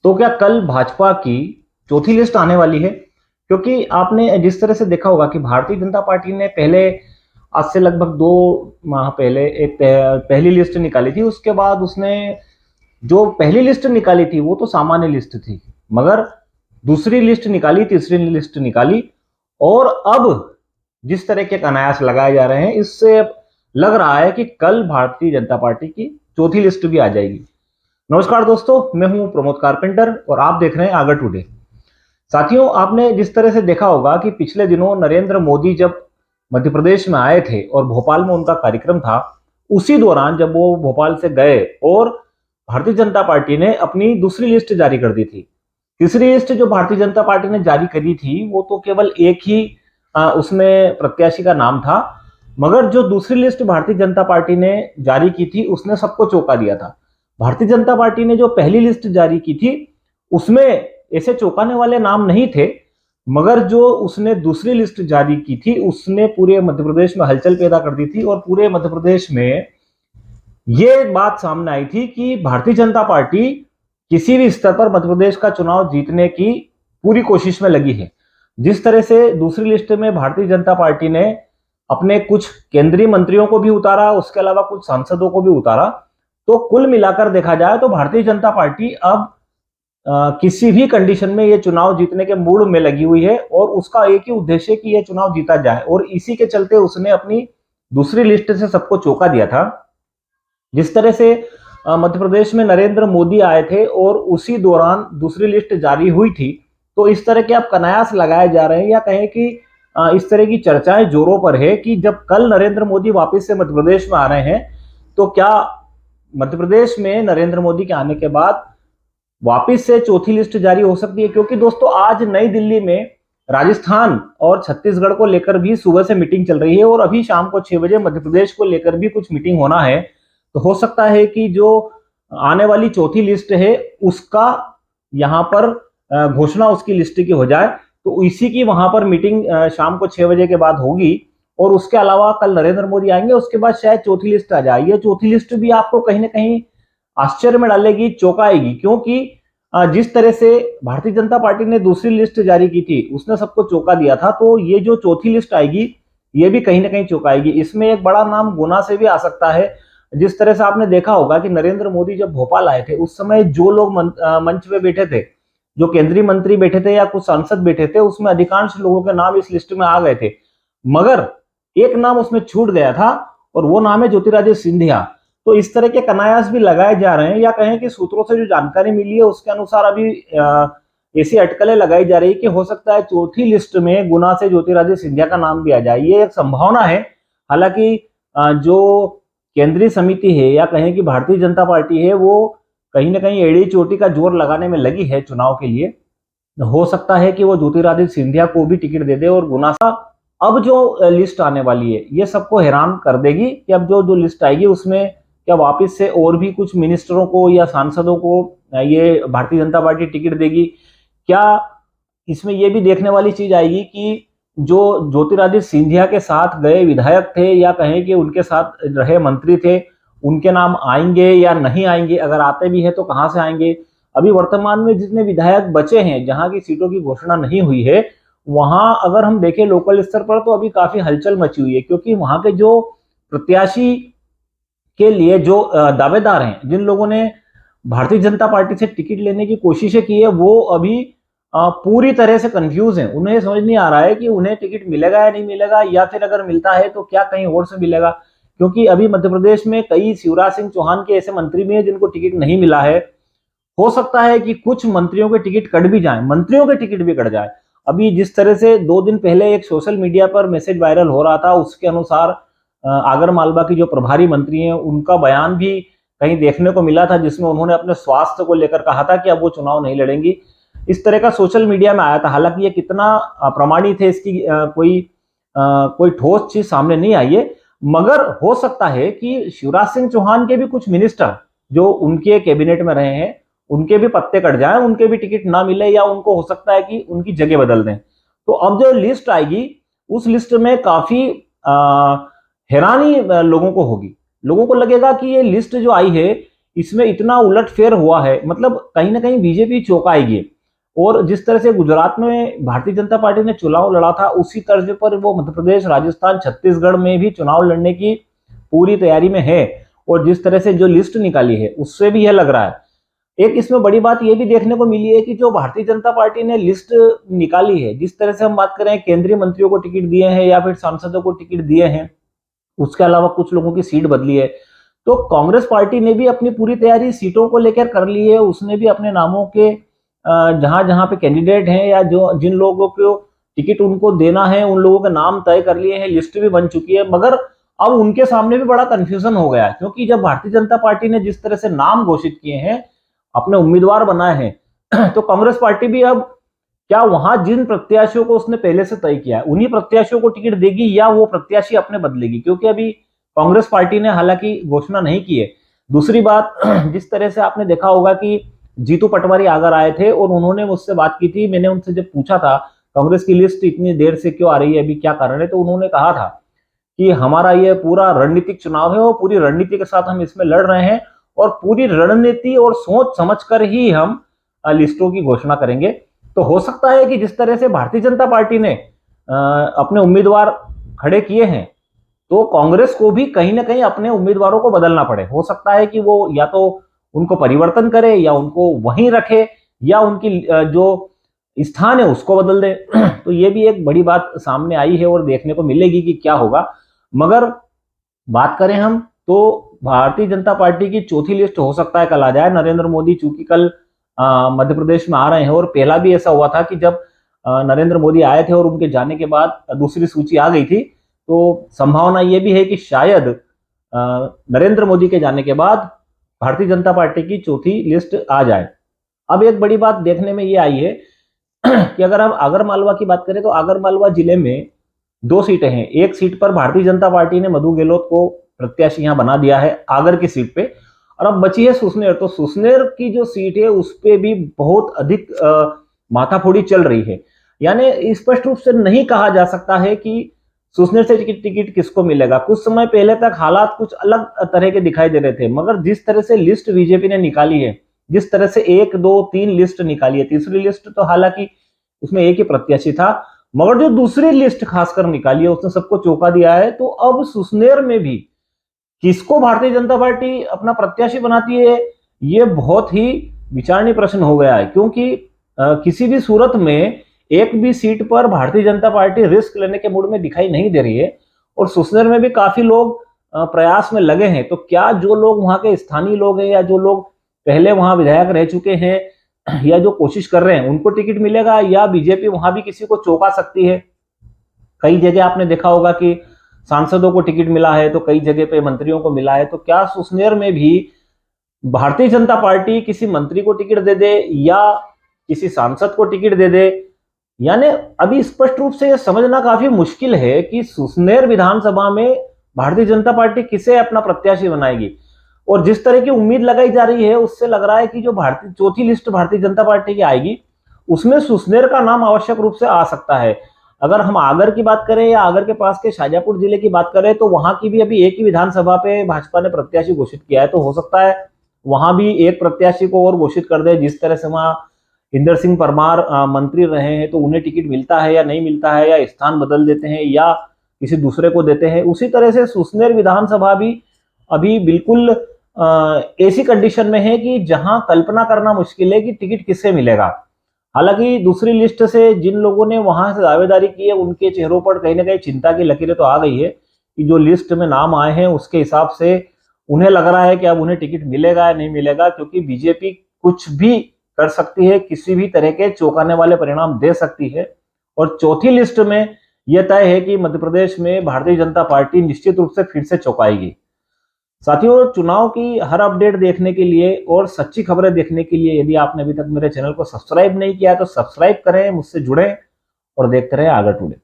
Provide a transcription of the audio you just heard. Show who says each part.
Speaker 1: तो क्या कल भाजपा की चौथी लिस्ट आने वाली है? क्योंकि आपने जिस तरह से देखा होगा कि भारतीय जनता पार्टी ने पहले आज से लगभग 2 माह पहले एक पहली लिस्ट निकाली थी। उसके बाद उसने जो पहली लिस्ट निकाली थी वो तो सामान्य लिस्ट थी, मगर दूसरी लिस्ट निकाली, तीसरी लिस्ट निकाली, और अब जिस तरह के कनायास लगाए जा रहे हैं, इससे लग रहा है कि कल भारतीय जनता पार्टी की चौथी लिस्ट भी आ जाएगी। नमस्कार दोस्तों, मैं हूं प्रमोद कारपेंटर और आप देख रहे हैं आगर टुडे। साथियों, आपने जिस तरह से देखा होगा कि पिछले दिनों नरेंद्र मोदी जब मध्य प्रदेश में आए थे और भोपाल में उनका कार्यक्रम था, उसी दौरान जब वो भोपाल से गए और भारतीय जनता पार्टी ने अपनी दूसरी लिस्ट जारी कर दी थी। तीसरी लिस्ट जो भारतीय जनता पार्टी ने जारी करी थी वो तो केवल एक ही उसमें प्रत्याशी का नाम था, मगर जो दूसरी लिस्ट भारतीय जनता पार्टी ने जारी की थी उसने सबको चौंका दिया था। भारतीय जनता पार्टी ने जो पहली लिस्ट जारी की थी उसमें ऐसे चौंकाने वाले नाम नहीं थे, मगर जो उसने दूसरी लिस्ट जारी की थी उसने पूरे मध्य प्रदेश में हलचल पैदा कर दी थी। और पूरे मध्य प्रदेश में ये बात सामने आई थी कि भारतीय जनता पार्टी किसी भी स्तर पर मध्य प्रदेश का चुनाव जीतने की पूरी कोशिश में लगी है। जिस तरह से दूसरी लिस्ट में भारतीय जनता पार्टी ने अपने कुछ केंद्रीय मंत्रियों को भी उतारा, उसके अलावा कुछ सांसदों को भी उतारा, तो कुल मिलाकर देखा जाए तो भारतीय जनता पार्टी अब किसी भी कंडीशन में ये चुनाव जीतने के मूड में लगी हुई है और उसका एक ही उद्देश्य है कि ये चुनाव जीता जाए। और इसी के चलते उसने अपनी दूसरी लिस्ट से सबको चौंका दिया था। जिस तरह से मध्य प्रदेश में नरेंद्र मोदी आए थे और उसी दौरान दूसरी लिस्ट जारी हुई थी, तो इस तरह के अब कनायास लगाए जा रहे हैं, या कहें कि इस तरह की चर्चाएं जोरों पर है कि जब कल नरेंद्र मोदी वापस से मध्य प्रदेश में आ रहे हैं तो क्या मध्य प्रदेश में नरेंद्र मोदी के आने के बाद वापस से चौथी लिस्ट जारी हो सकती है। क्योंकि दोस्तों, आज नई दिल्ली में राजस्थान और छत्तीसगढ़ को लेकर भी सुबह से मीटिंग चल रही है और अभी शाम को 6 बजे मध्य प्रदेश को लेकर भी कुछ मीटिंग होना है। तो हो सकता है कि जो आने वाली चौथी लिस्ट है उसका यहाँ पर घोषणा उसकी लिस्ट की हो जाए, तो इसी की वहां पर मीटिंग शाम को 6 बजे के बाद होगी। और उसके अलावा कल नरेंद्र मोदी आएंगे, उसके बाद शायद चौथी लिस्ट आ जाए। ये चौथी लिस्ट भी आपको कहीं ना कहीं आश्चर्य में डालेगी, चौंकाएगी, क्योंकि जिस तरह से भारतीय जनता पार्टी ने दूसरी लिस्ट जारी की थी उसने सबको चौंका दिया था, तो ये जो चौथी लिस्ट आएगी ये भी कहीं ना कहीं चौंकाएगी। इसमें एक बड़ा नाम गुना से भी आ सकता है। जिस तरह से आपने देखा होगा कि नरेंद्र मोदी जब भोपाल आए थे उस समय जो लोग मंच पे बैठे थे, जो केंद्रीय मंत्री बैठे थे या कुछ सांसद बैठे थे, उसमें अधिकांश लोगों के नाम इस लिस्ट में आ गए थे, मगर एक नाम उसमें छूट गया था और वो नाम है ज्योतिरादित्य सिंधिया। तो इस तरह के कनायास भी लगाए जा रहे हैं, या कहें कि सूत्रों से जो जानकारी मिली है उसके अनुसार अभी ऐसी अटकलें लगाई जा रही है कि हो सकता है चौथी लिस्ट में गुना से ज्योतिरादित्य सिंधिया का नाम भी आ जाए। ये एक संभावना है। हालांकि जो केंद्रीय समिति है या कहें कि भारतीय जनता पार्टी है वो कहीं ना कहीं एड़ी चोटी का जोर लगाने में लगी है चुनाव के लिए। हो सकता है कि वो ज्योतिरादित्य सिंधिया को भी टिकट दे दे और गुना अब जो लिस्ट आने वाली है ये सबको हैरान कर देगी कि अब जो लिस्ट आएगी उसमें क्या वापस से और भी कुछ मिनिस्टरों को या सांसदों को ये भारतीय जनता पार्टी टिकट देगी। क्या इसमें ये भी देखने वाली चीज आएगी कि जो ज्योतिरादित्य सिंधिया के साथ गए विधायक थे या कहें कि उनके साथ रहे मंत्री थे, उनके नाम आएंगे या नहीं आएंगे, अगर आते भी है तो कहां से आएंगे। अभी वर्तमान में जितने विधायक बचे हैं जहां की सीटों की घोषणा नहीं हुई है, वहां अगर हम देखें लोकल स्तर पर तो अभी काफी हलचल मची हुई है, क्योंकि वहां के जो प्रत्याशी के लिए जो दावेदार हैं, जिन लोगों ने भारतीय जनता पार्टी से टिकट लेने की कोशिशें की है, वो अभी पूरी तरह से कंफ्यूज हैं। उन्हें समझ नहीं आ रहा है कि उन्हें टिकट मिलेगा या नहीं मिलेगा, या फिर अगर मिलता है तो क्या कहीं और से मिलेगा। क्योंकि अभी मध्य प्रदेश में कई शिवराज सिंह चौहान के ऐसे मंत्री भी हैं जिनको टिकट नहीं मिला है। हो सकता है कि कुछ मंत्रियों के टिकट कट भी जाए, मंत्रियों के टिकट भी कट जाए। अभी जिस तरह से 2 दिन पहले एक सोशल मीडिया पर मैसेज वायरल हो रहा था, उसके अनुसार आगर मालवा की जो प्रभारी मंत्री हैं उनका बयान भी कहीं देखने को मिला था, जिसमें उन्होंने अपने स्वास्थ्य को लेकर कहा था कि अब वो चुनाव नहीं लड़ेंगी। इस तरह का सोशल मीडिया में आया था। हालांकि ये कितना प्रमाणित है इसकी कोई ठोस चीज सामने नहीं आई है, मगर हो सकता है कि शिवराज सिंह चौहान के भी कुछ मिनिस्टर जो उनके कैबिनेट में रहे हैं उनके भी पत्ते कट जाए, उनके भी टिकट ना मिले, या उनको हो सकता है कि उनकी जगह बदल दें। तो अब जो लिस्ट आएगी उस लिस्ट में काफी हैरानी लोगों को होगी। लोगों को लगेगा कि ये लिस्ट जो आई है इसमें इतना उलटफेर हुआ है, मतलब कहीं ना कहीं बीजेपी चौंकाएगी। और जिस तरह से गुजरात में भारतीय जनता पार्टी ने चुनाव लड़ा था, उसी तर्ज पर वो मध्य प्रदेश, राजस्थान, छत्तीसगढ़ में भी चुनाव लड़ने की पूरी तैयारी में है। और जिस तरह से जो लिस्ट निकाली है उससे भी यह लग रहा है। एक इसमें बड़ी बात यह भी देखने को मिली है कि जो भारतीय जनता पार्टी ने लिस्ट निकाली है, जिस तरह से हम बात करें केंद्रीय मंत्रियों को टिकट दिए हैं या फिर सांसदों को टिकट दिए हैं, उसके अलावा कुछ लोगों की सीट बदली है, तो कांग्रेस पार्टी ने भी अपनी पूरी तैयारी सीटों को लेकर कर ली है। उसने भी अपने नामों के जहां जहां पे कैंडिडेट हैं या जो जिन लोगों को टिकट उनको देना है उन लोगों के नाम तय कर लिए हैं, लिस्ट भी बन चुकी है। मगर अब उनके सामने भी बड़ा कंफ्यूजन हो गया है, क्योंकि जब भारतीय जनता पार्टी ने जिस तरह से नाम घोषित किए हैं, अपने उम्मीदवार बनाए हैं, तो कांग्रेस पार्टी भी अब क्या वहां जिन प्रत्याशियों को उसने पहले से तय किया है उन्हीं प्रत्याशियों को टिकट देगी या वो प्रत्याशी अपने बदलेगी, क्योंकि अभी कांग्रेस पार्टी ने हालांकि घोषणा नहीं की है। दूसरी बात, जिस तरह से आपने देखा होगा कि जीतू पटवारी आगर आए थे और उन्होंने मुझसे बात की थी, मैंने उनसे जब पूछा था कांग्रेस की लिस्ट इतनी देर से क्यों आ रही है, अभी क्या कारण है, तो उन्होंने कहा था कि हमारा ये पूरा रणनीतिक चुनाव है और पूरी रणनीति के साथ हम इसमें लड़ रहे हैं और पूरी रणनीति और सोच समझकर ही हम लिस्टों की घोषणा करेंगे। तो हो सकता है कि जिस तरह से भारतीय जनता पार्टी ने अपने उम्मीदवार खड़े किए हैं, तो कांग्रेस को भी कहीं ना कहीं अपने उम्मीदवारों को बदलना पड़े। हो सकता है कि वो या तो उनको परिवर्तन करे या उनको वहीं रखे या उनकी जो स्थान है उसको बदल दे। तो ये भी एक बड़ी बात सामने आई है और देखने को मिलेगी कि क्या होगा। मगर बात करें हम तो भारतीय जनता पार्टी की चौथी लिस्ट हो सकता है कल आ जाए। नरेंद्र मोदी चूंकि कल मध्य प्रदेश में आ रहे हैं और पहला भी ऐसा हुआ था कि जब नरेंद्र मोदी आए थे और उनके जाने के बाद दूसरी सूची आ गई थी, तो संभावना यह भी है कि शायद नरेंद्र मोदी के जाने के बाद भारतीय जनता पार्टी की चौथी लिस्ट आ जाए। अब एक बड़ी बात देखने में ये आई है कि अगर हम आगर मालवा की बात करें तो आगर मालवा जिले में 2 सीटें हैं। एक सीट पर भारतीय जनता पार्टी ने मधु गहलोत को प्रत्याशी यहां बना दिया है आगर की सीट पे, और अब बची है सुसनेर। तो सुसनेर की जो सीट है उस पे भी बहुत अधिक माथाफोड़ी चल रही है। यानी स्पष्ट रूप से नहीं कहा जा सकता है कि सुसनेर से टिकट किसको मिलेगा। कुछ समय पहले तक हालात कुछ अलग तरह के दिखाई दे रहे थे, मगर जिस तरह से लिस्ट बीजेपी ने निकाली है, जिस तरह से 1, 2, 3 लिस्ट निकाली है, तीसरी लिस्ट तो हालांकि उसमें एक ही प्रत्याशी था, मगर जो दूसरी लिस्ट खासकर निकाली है उसने सबको चौंका दिया है। तो अब सुसनेर में भी किसको भारतीय जनता पार्टी अपना प्रत्याशी बनाती है, ये बहुत ही विचारणीय प्रश्न हो गया है, क्योंकि किसी भी सूरत में एक भी सीट पर भारतीय जनता पार्टी रिस्क लेने के मूड में दिखाई नहीं दे रही है। और सुसनेर में भी काफी लोग प्रयास में लगे हैं। तो क्या जो लोग वहां के स्थानीय लोग हैं या जो लोग पहले वहां विधायक रह चुके हैं या जो कोशिश कर रहे हैं उनको टिकट मिलेगा, या बीजेपी वहां भी किसी को चौंका सकती है। कई जगह आपने देखा होगा कि सांसदों को टिकट मिला है तो कई जगह पे मंत्रियों को मिला है। तो क्या सुसनेर में भी भारतीय जनता पार्टी किसी मंत्री को टिकट दे दे या किसी सांसद को टिकट दे दे, यानी अभी स्पष्ट रूप से यह समझना काफी मुश्किल है कि सुसनेर विधानसभा में भारतीय जनता पार्टी किसे अपना प्रत्याशी बनाएगी। और जिस तरह की उम्मीद लगाई जा रही है उससे लग रहा है कि जो चौथी लिस्ट भारतीय जनता पार्टी की आएगी उसमें सुसनेर का नाम आवश्यक रूप से आ सकता है। अगर हम आगर की बात करें या आगर के पास के शाजापुर जिले की बात करें तो वहां की भी अभी एक ही विधानसभा पे भाजपा ने प्रत्याशी घोषित किया है। तो हो सकता है वहां भी एक प्रत्याशी को और घोषित कर दे। जिस तरह से वहां इंदर सिंह परमार मंत्री रहे हैं तो उन्हें टिकट मिलता है या नहीं मिलता है, या स्थान बदल देते हैं या किसी दूसरे को देते हैं, उसी तरह से सुसनेर विधानसभा भी अभी बिल्कुल ऐसी कंडीशन में है कि जहां कल्पना करना मुश्किल है कि टिकट किससे मिलेगा। हालांकि दूसरी लिस्ट से जिन लोगों ने वहां से दावेदारी की है उनके चेहरों पर कहीं ना कहीं चिंता की लकीरें तो आ गई है कि जो लिस्ट में नाम आए हैं उसके हिसाब से उन्हें लग रहा है कि अब उन्हें टिकट मिलेगा या नहीं मिलेगा, क्योंकि बीजेपी कुछ भी कर सकती है, किसी भी तरह के चौंकाने वाले परिणाम दे सकती है। और चौथी लिस्ट में यह तय है कि मध्य प्रदेश में भारतीय जनता पार्टी निश्चित रूप से फिर से चौंकाएगी। साथियों, चुनाव की हर अपडेट देखने के लिए और सच्ची खबरें देखने के लिए यदि आपने अभी तक मेरे चैनल को सब्सक्राइब नहीं किया तो सब्सक्राइब करें, मुझसे जुड़ें और देखते रहें आगर टुडे।